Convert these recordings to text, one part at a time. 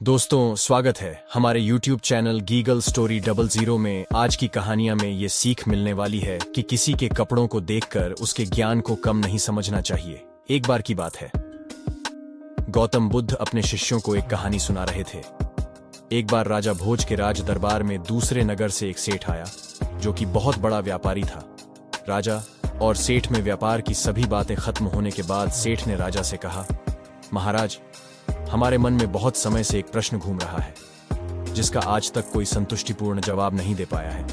दोस्तों, स्वागत है हमारे YouTube चैनल गीगल स्टोरी 00 में। आज की कहानियां में ये सीख मिलने वाली है कि किसी के कपड़ों को देखकर उसके ज्ञान को कम नहीं समझना चाहिए। एक बार की बात है, गौतम बुद्ध अपने शिष्यों को एक कहानी सुना रहे थे। एक बार राजा भोज के राज दरबार में दूसरे नगर से एक सेठ आया, जो कि बहुत बड़ा व्यापारी था। राजा और सेठ में व्यापार की सभी बातें खत्म होने के बाद सेठ ने राजा से कहा, महाराज, हमारे मन में बहुत समय से एक प्रश्न घूम रहा है, जिसका आज तक कोई संतुष्टिपूर्ण जवाब नहीं दे पाया है।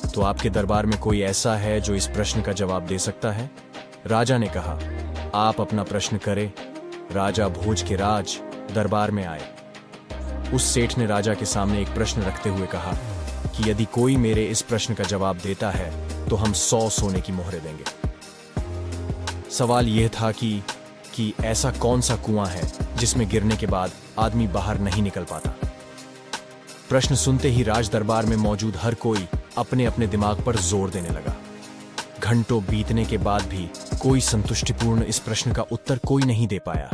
तो आपके दरबार में कोई ऐसा है जो इस प्रश्न का जवाब दे सकता है? राजा ने कहा, आप अपना प्रश्न करें। राजा भोज के राज दरबार में आए। उस सेठ ने राजा के सामने एक प्रश्न रखते हुए कहा कि यदि कोई मेरे इस प्रश्न का जवाब देता है तो हम 100 सोने की मोहरें देंगे। सवाल यह था कि ऐसा कौन सा कुआं है जिसमें गिरने के बाद आदमी बाहर नहीं निकल पाता। प्रश्न सुनते ही राज दरबार में मौजूद हर कोई अपने अपने दिमाग पर जोर देने लगा। घंटों बीतने के बाद भी कोई संतुष्टिपूर्ण इस प्रश्न का उत्तर कोई नहीं दे पाया।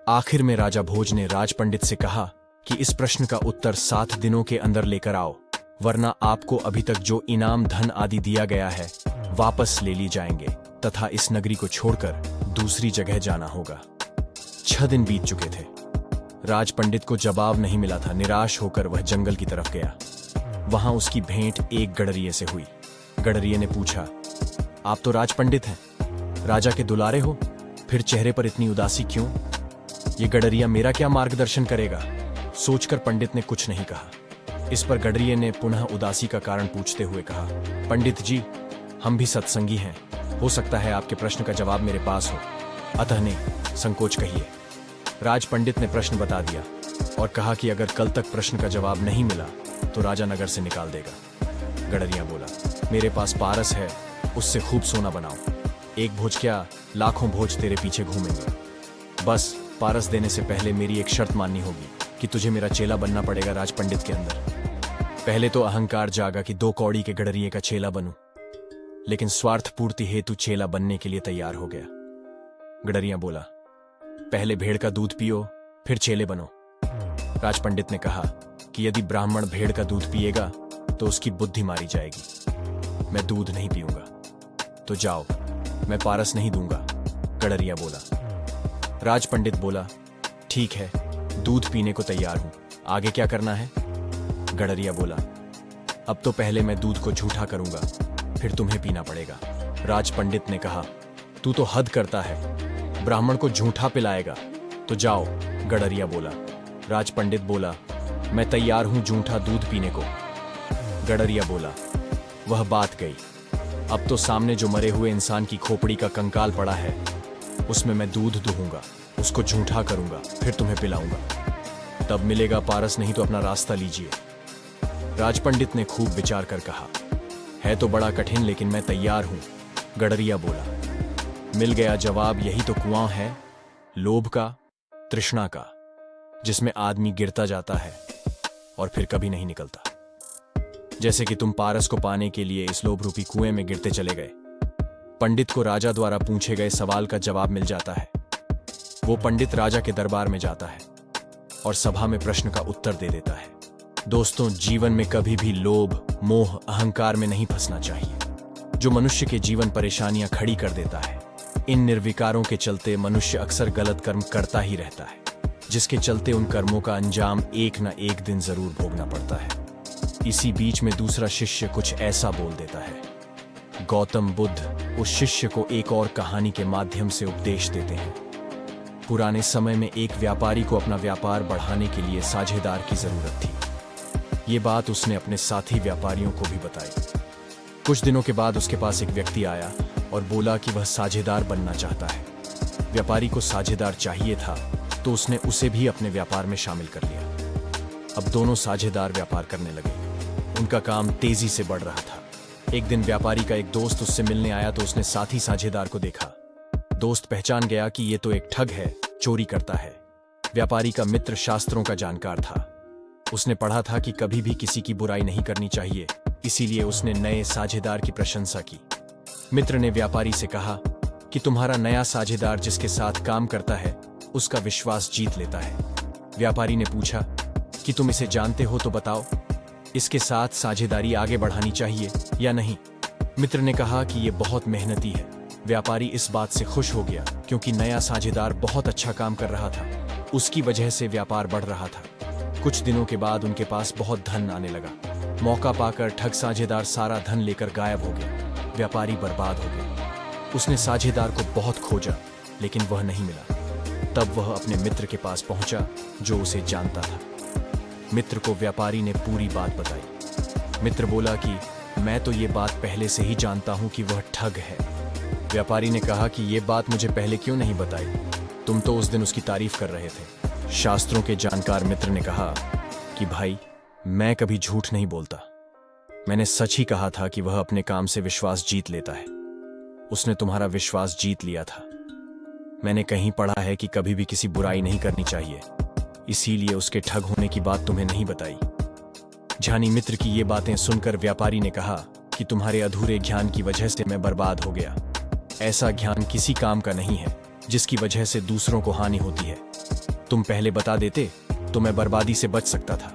आखिर में राजा भोज ने राज पंडित से कहा कि इस प्रश्न का उत्तर 7 दिनों के अंदर लेकर आओ, वरना आपको अभी तक जो इनाम धन आदि दिया गया है वापस ले ली जाएंगे तथा इस नगरी को छोड़कर दूसरी जगह जाना होगा। 6 दिन बीत चुके थे। राज पंडित को जवाब नहीं मिला था। निराश होकर वह जंगल की तरफ गया। वहां उसकी भेंट एक गडरिये से हुई। गडरिये ने पूछा, आप तो राज पंडित हैं, राजा के दुलारे हो, फिर चेहरे पर इतनी उदासी क्यों? ये गडरिया मेरा क्या मार्गदर्शन करेगा? सोचकर पंडित ने कुछ नहीं कहा। इस पर गडरिये ने पुनः उदासी का कारण पूछते हुए कहा, पंडित जी, हम भी सत्संगी हैं, हो सकता है आपके प्रश्न का जवाब मेरे पास हो, अतः नहीं संकोच कहिए। राज पंडित ने प्रश्न बता दिया और कहा कि अगर कल तक प्रश्न का जवाब नहीं मिला तो राजा नगर से निकाल देगा। गडरिया बोला, मेरे पास पारस है, उससे खूब सोना बनाओ। एक भोज क्या, लाखों भोज तेरे पीछे घूमेंगे। बस पारस देने से पहले मेरी एक शर्त माननी होगी कि तुझे मेरा चेला बनना पड़ेगा। राज पंडित के अंदर पहले तो अहंकार जागा कि 2 कौड़ी के गडरिये का चेला बनूं, लेकिन स्वार्थ पूर्ति हेतु चेला बनने के लिए तैयार हो गया। गडरिया बोला, पहले भेड़ का दूध पियो, फिर चेले बनो। राज पंडित ने कहा कि यदि ब्राह्मण भेड़ का दूध पिएगा तो उसकी बुद्धि मारी जाएगी। मैं दूध नहीं पीऊंगा। तो जाओ, मैं पारस नहीं दूंगा। गडरिया बोला। राज पंडित बोला, ठीक है, दूध पीने को तैयार हूं, आगे क्या करना है? गडरिया बोला, अब तो पहले मैं दूध को झूठा करूंगा, फिर तुम्हें पीना पड़ेगा। राज पंडित ने कहा, तू तो हद करता है, ब्राह्मण को झूठा पिलाएगा। तो जाओ। गडरिया बोला। राज पंडित बोला, मैं तैयार हूं झूठा दूध पीने को। गडरिया बोला, वह बात गई। अब तो सामने जो मरे हुए इंसान की खोपड़ी का कंकाल पड़ा है, उसमें मैं दूध दूंगा, उसको झूठा करूंगा, फिर तुम्हें पिलाऊंगा। तब मिलेगा पारस, नहीं तो अपना रास्ता लीजिए। राज पंडित ने खूब विचार कर कहा, है तो बड़ा कठिन, लेकिन मैं तैयार हूं। गडरिया बोला। मिल गया जवाब। यही तो कुआं है, लोभ का, तृष्णा का, जिसमें आदमी गिरता जाता है और फिर कभी नहीं निकलता। जैसे कि तुम पारस को पाने के लिए इस लोभ रूपी कुएं में गिरते चले गए। पंडित को राजा द्वारा पूछे गए सवाल का जवाब मिल जाता है। वो पंडित राजा के दरबार में जाता है और सभा में प्रश्न का उत्तर दे देता है। दोस्तों, जीवन में कभी भी लोभ, मोह, अहंकार में नहीं फंसना चाहिए, जो मनुष्य के जीवन परेशानियां खड़ी कर देता है। इन निर्विकारों के चलते मनुष्य अक्सर गलत कर्म करता ही रहता है, जिसके चलते उन कर्मों का अंजाम एक न एक दिन जरूर भोगना पड़ता है। इसी बीच में दूसरा शिष्य कुछ ऐसा बोल देता है। गौतम बुद्ध उस शिष्य को एक और कहानी के माध्यम से उपदेश देते हैं। पुराने समय में एक व्यापारी को अपना व्यापार बढ़ाने के लिए साझेदार की जरूरत थी। ये बात उसने अपने साथी व्यापारियों को भी बताई। कुछ दिनों के बाद उसके पास एक व्यक्ति आया और बोला कि वह साझेदार बनना चाहता है। व्यापारी को साझेदार चाहिए था, तो उसने उसे भी अपने व्यापार में शामिल कर लिया। अब दोनों साझेदार व्यापार करने लगे। उनका काम तेजी से बढ़ रहा था। एक दिन व्यापारी का एक दोस्त उससे मिलने आया तो उसने साथी साझेदार को देखा। दोस्त पहचान गया कि ये तो एक ठग है, चोरी करता है। व्यापारी का मित्र शास्त्रों का जानकार था। उसने पढ़ा था कि कभी भी किसी की बुराई नहीं करनी चाहिए, इसीलिए उसने नए साझेदार की प्रशंसा की। मित्र ने व्यापारी से कहा कि तुम्हारा नया साझेदार जिसके साथ काम करता है, उसका विश्वास जीत लेता है। व्यापारी ने पूछा कि तुम इसे जानते हो तो बताओ, इसके साथ साझेदारी आगे बढ़ानी चाहिए या नहीं। मित्र ने कहा कि ये बहुत मेहनती है। व्यापारी इस बात से खुश हो गया क्योंकि नया साझेदार बहुत अच्छा काम कर रहा था। उसकी वजह से व्यापार बढ़ रहा था। कुछ दिनों के बाद उनके पास बहुत धन आने लगा। मौका पाकर ठग साझेदार सारा धन लेकर गायब हो गया। व्यापारी बर्बाद हो गया। उसने साझेदार को बहुत खोजा लेकिन वह नहीं मिला। तब वह अपने मित्र के पास पहुंचा जो उसे जानता था। मित्र को व्यापारी ने पूरी बात बताई। मित्र बोला कि मैं तो ये बात पहले से ही जानता हूं कि वह ठग है। व्यापारी ने कहा कि ये बात मुझे पहले क्यों नहीं बताई, तुम तो उस दिन उसकी तारीफ कर रहे थे। शास्त्रों के जानकार मित्र ने कहा कि भाई, मैं कभी झूठ नहीं बोलता। मैंने सच ही कहा था कि वह अपने काम से विश्वास जीत लेता है। उसने तुम्हारा विश्वास जीत लिया था। मैंने कहीं पढ़ा है कि कभी भी किसी बुराई नहीं करनी चाहिए, इसीलिए उसके ठग होने की बात तुम्हें नहीं बताई। ज्ञानी मित्र की ये बातें सुनकर व्यापारी ने कहा कि तुम्हारे अधूरे ज्ञान की वजह से मैं बर्बाद हो गया। ऐसा ज्ञान किसी काम का नहीं है जिसकी वजह से दूसरों को हानि होती है। तुम पहले बता देते तो मैं बर्बादी से बच सकता था।